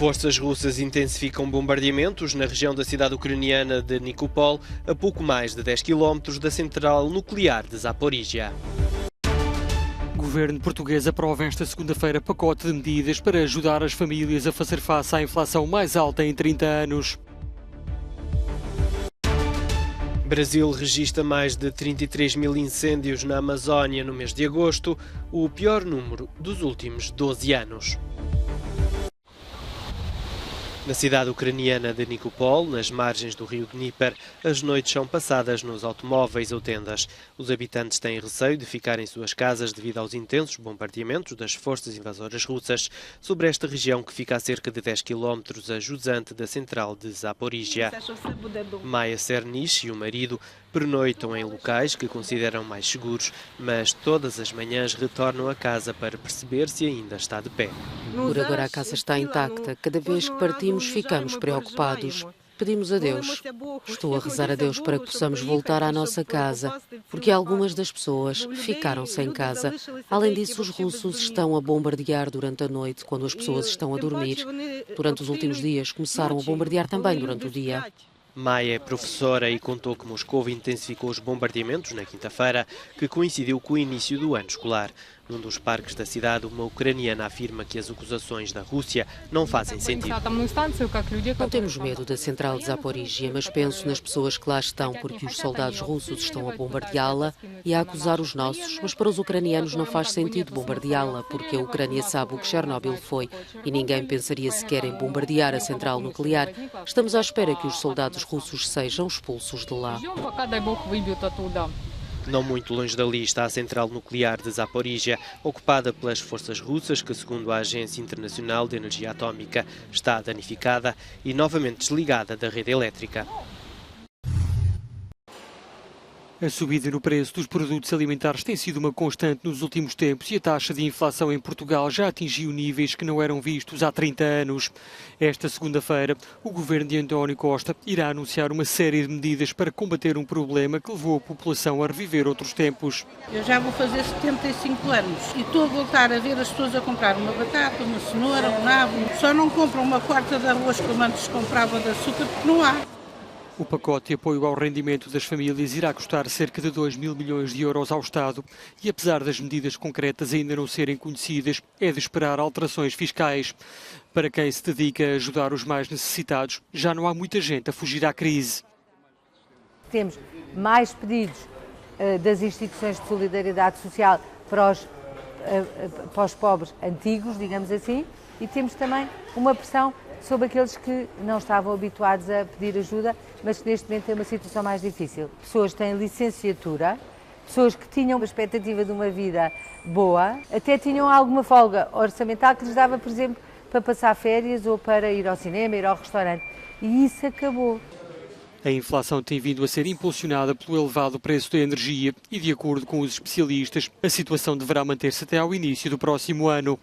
Forças russas intensificam bombardeamentos na região da cidade ucraniana de Nikopol, a pouco mais de 10 km da central nuclear de Zaporizhia. O governo português aprova esta segunda-feira pacote de medidas para ajudar as famílias a fazer face à inflação mais alta em 30 anos. Brasil registra mais de 33 mil incêndios na Amazónia no mês de agosto, o pior número dos últimos 12 anos. Na cidade ucraniana de Nikopol, nas margens do rio Dnieper, as noites são passadas nos automóveis ou tendas. Os habitantes têm receio de ficar em suas casas devido aos intensos bombardeamentos das forças invasoras russas sobre esta região que fica a cerca de 10 km a jusante da central de Zaporizhia. Maia Cernich e o marido pernoitam em locais que consideram mais seguros, mas todas as manhãs retornam a casa para perceber se ainda está de pé. Por agora a casa está intacta. Cada vez que partimos ficamos preocupados. Pedimos a Deus. Estou a rezar a Deus para que possamos voltar à nossa casa, porque algumas das pessoas ficaram sem casa. Além disso, os russos estão a bombardear durante a noite, quando as pessoas estão a dormir. Durante os últimos dias, começaram a bombardear também durante o dia. Maia é professora e contou que Moscou intensificou os bombardeamentos na quinta-feira, que coincidiu com o início do ano escolar. Num dos parques da cidade, uma ucraniana afirma que as acusações da Rússia não fazem sentido. Não temos medo da central de Zaporizhia, mas penso nas pessoas que lá estão, porque os soldados russos estão a bombardeá-la e a acusar os nossos. Mas para os ucranianos não faz sentido bombardeá-la, porque a Ucrânia sabe o que Chernobyl foi e ninguém pensaria sequer em bombardear a central nuclear. Estamos à espera que os soldados russos sejam expulsos de lá. Não muito longe dali está a central nuclear de Zaporizhia, ocupada pelas forças russas, que, segundo a Agência Internacional de Energia Atómica, está danificada e novamente desligada da rede elétrica. A subida no preço dos produtos alimentares tem sido uma constante nos últimos tempos e a taxa de inflação em Portugal já atingiu níveis que não eram vistos há 30 anos. Esta segunda-feira, o governo de António Costa irá anunciar uma série de medidas para combater um problema que levou a população a reviver outros tempos. Eu já vou fazer 75 anos e estou a voltar a ver as pessoas a comprar uma batata, uma cenoura, um nabo. Só não compram uma quarta de arroz como antes comprava de açúcar porque não há. O pacote de apoio ao rendimento das famílias irá custar cerca de 2 mil milhões de euros ao Estado e, apesar das medidas concretas ainda não serem conhecidas, é de esperar alterações fiscais. Para quem se dedica a ajudar os mais necessitados, já não há muita gente a fugir à crise. Temos mais pedidos das instituições de solidariedade social para os pobres antigos, digamos assim, e temos também uma pressão sobre aqueles que não estavam habituados a pedir ajuda, mas que neste momento têm uma situação mais difícil. Pessoas que têm licenciatura, pessoas que tinham uma expectativa de uma vida boa, até tinham alguma folga orçamental que lhes dava, por exemplo, para passar férias ou para ir ao cinema, ir ao restaurante. E isso acabou. A inflação tem vindo a ser impulsionada pelo elevado preço da energia e, de acordo com os especialistas, a situação deverá manter-se até ao início do próximo ano.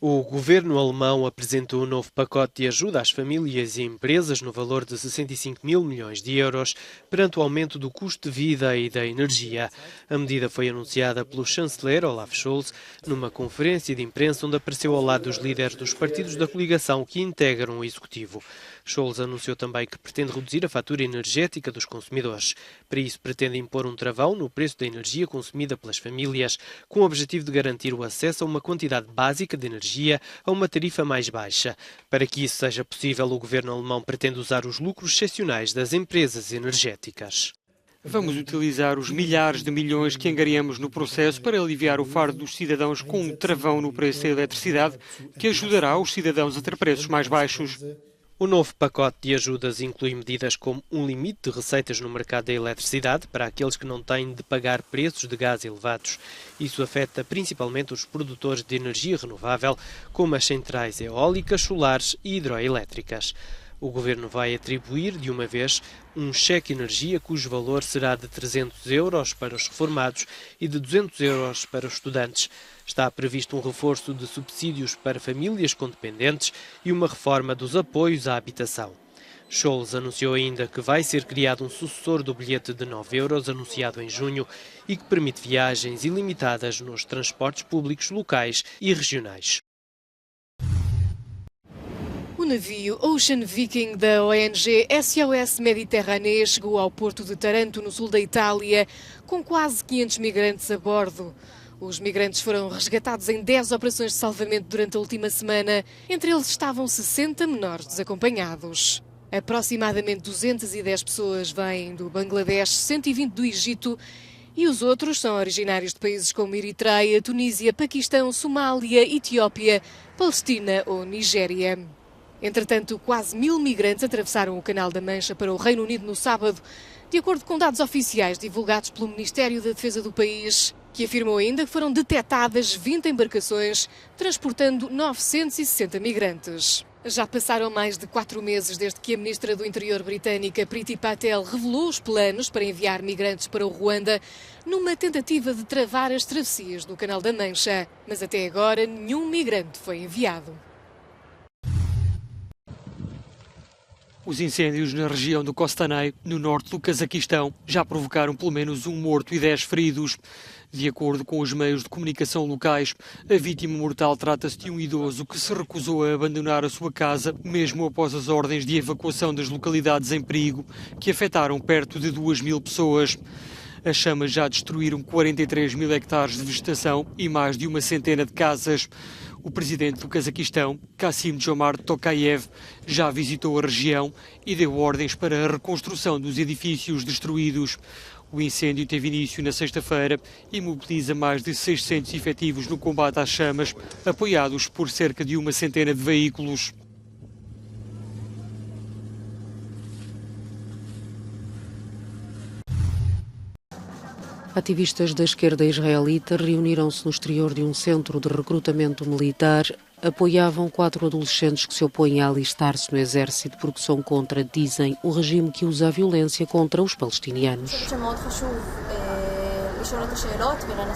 O governo alemão apresentou um novo pacote de ajuda às famílias e empresas no valor de 65 mil milhões de euros perante o aumento do custo de vida e da energia. A medida foi anunciada pelo chanceler Olaf Scholz numa conferência de imprensa onde apareceu ao lado dos líderes dos partidos da coligação que integram o executivo. Scholz anunciou também que pretende reduzir a fatura energética dos consumidores. Para isso, pretende impor um travão no preço da energia consumida pelas famílias, com o objetivo de garantir o acesso a uma quantidade básica de energia a uma tarifa mais baixa. Para que isso seja possível, o governo alemão pretende usar os lucros excepcionais das empresas energéticas. Vamos utilizar os milhares de milhões que angariamos no processo para aliviar o fardo dos cidadãos com um travão no preço da eletricidade, que ajudará os cidadãos a ter preços mais baixos. O novo pacote de ajudas inclui medidas como um limite de receitas no mercado da eletricidade para aqueles que não têm de pagar preços de gás elevados. Isso afeta principalmente os produtores de energia renovável, como as centrais eólicas, solares e hidroelétricas. O governo vai atribuir, de uma vez, um cheque energia cujo valor será de 300 euros para os reformados e de 200 euros para os estudantes. Está previsto um reforço de subsídios para famílias com dependentes e uma reforma dos apoios à habitação. Scholz anunciou ainda que vai ser criado um sucessor do bilhete de 9 euros anunciado em junho e que permite viagens ilimitadas nos transportes públicos locais e regionais. O navio Ocean Viking da ONG SOS Mediterrânea chegou ao porto de Taranto, no sul da Itália, com quase 500 migrantes a bordo. Os migrantes foram resgatados em 10 operações de salvamento durante a última semana. Entre eles estavam 60 menores desacompanhados. Aproximadamente 210 pessoas vêm do Bangladesh, 120 do Egito e os outros são originários de países como Eritreia, Tunísia, Paquistão, Somália, Etiópia, Palestina ou Nigéria. Entretanto, quase 1000 migrantes atravessaram o Canal da Mancha para o Reino Unido no sábado, de acordo com dados oficiais divulgados pelo Ministério da Defesa do país, que afirmou ainda que foram detectadas 20 embarcações transportando 960 migrantes. Já passaram mais de 4 meses desde que a Ministra do Interior britânica, Priti Patel, revelou os planos para enviar migrantes para o Ruanda numa tentativa de travar as travessias do Canal da Mancha. Mas até agora nenhum migrante foi enviado. Os incêndios na região do Kostanay, no norte do Cazaquistão, já provocaram pelo menos 1 morto e 10 feridos. De acordo com os meios de comunicação locais, a vítima mortal trata-se de um idoso que se recusou a abandonar a sua casa, mesmo após as ordens de evacuação das localidades em perigo, que afetaram perto de 2000 pessoas. As chamas já destruíram 43 mil hectares de vegetação e mais de uma centena de casas. O presidente do Cazaquistão, Kassym-Jomart Tokayev, já visitou a região e deu ordens para a reconstrução dos edifícios destruídos. O incêndio teve início na sexta-feira e mobiliza mais de 600 efetivos no combate às chamas, apoiados por cerca de uma centena de veículos. Ativistas da esquerda israelita reuniram-se no exterior de um centro de recrutamento militar. Apoiavam 4 adolescentes que se opõem a alistar-se no exército porque são contra, dizem, o regime que usa a violência contra os palestinianos.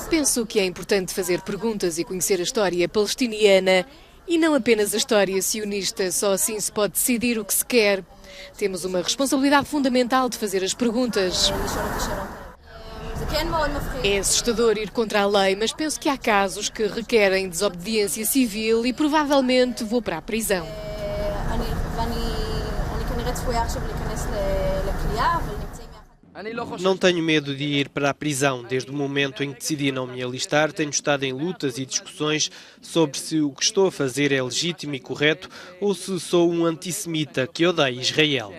Penso que é importante fazer perguntas e conhecer a história palestiniana e não apenas a história sionista. Só assim se pode decidir o que se quer. Temos uma responsabilidade fundamental de fazer as perguntas. É assustador ir contra a lei, mas penso que há casos que requerem desobediência civil e provavelmente vou para a prisão. Não tenho medo de ir para a prisão. Desde o momento em que decidi não me alistar, tenho estado em lutas e discussões sobre se o que estou a fazer é legítimo e correto ou se sou um antissemita que odeia Israel.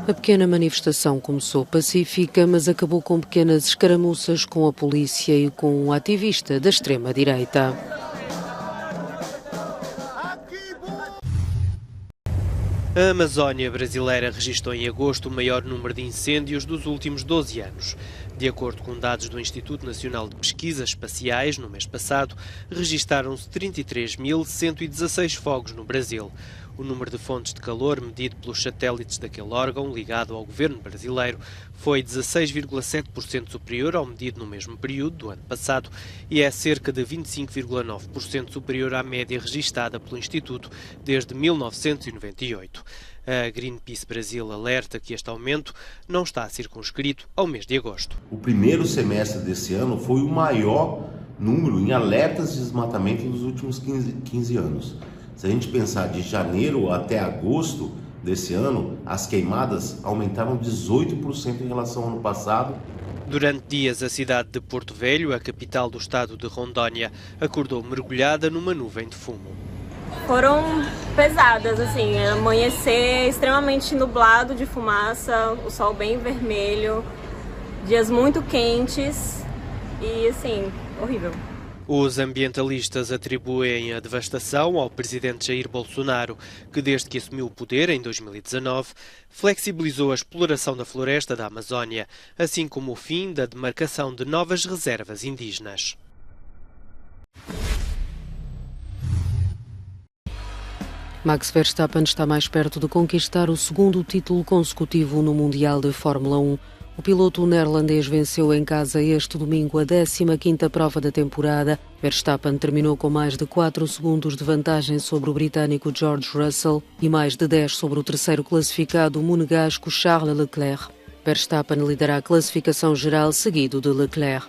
A pequena manifestação começou pacífica, mas acabou com pequenas escaramuças com a polícia e com um ativista da extrema-direita. A Amazónia brasileira registrou em agosto o maior número de incêndios dos últimos 12 anos. De acordo com dados do Instituto Nacional de Pesquisas Espaciais, no mês passado, registaram-se 33.116 fogos no Brasil. O número de fontes de calor medido pelos satélites daquele órgão, ligado ao governo brasileiro, foi 16,7% superior ao medido no mesmo período do ano passado e é cerca de 25,9% superior à média registada pelo Instituto desde 1998. A Greenpeace Brasil alerta que este aumento não está circunscrito ao mês de agosto. O primeiro semestre desse ano foi o maior número em alertas de desmatamento nos últimos 15 anos. Se a gente pensar de janeiro até agosto desse ano, as queimadas aumentaram 18% em relação ao ano passado. Durante dias, a cidade de Porto Velho, a capital do estado de Rondônia, acordou mergulhada numa nuvem de fumo. Foram pesadas, assim, amanhecer extremamente nublado de fumaça, o sol bem vermelho, dias muito quentes e, assim, horrível. Os ambientalistas atribuem a devastação ao presidente Jair Bolsonaro, que desde que assumiu o poder, em 2019, flexibilizou a exploração da floresta da Amazónia, assim como o fim da demarcação de novas reservas indígenas. Max Verstappen está mais perto de conquistar o segundo título consecutivo no Mundial de Fórmula 1. O piloto neerlandês venceu em casa este domingo a 15ª prova da temporada. Verstappen terminou com mais de 4 segundos de vantagem sobre o britânico George Russell e mais de 10 sobre o terceiro classificado monegasco Charles Leclerc. Verstappen lidera a classificação geral, seguido de Leclerc.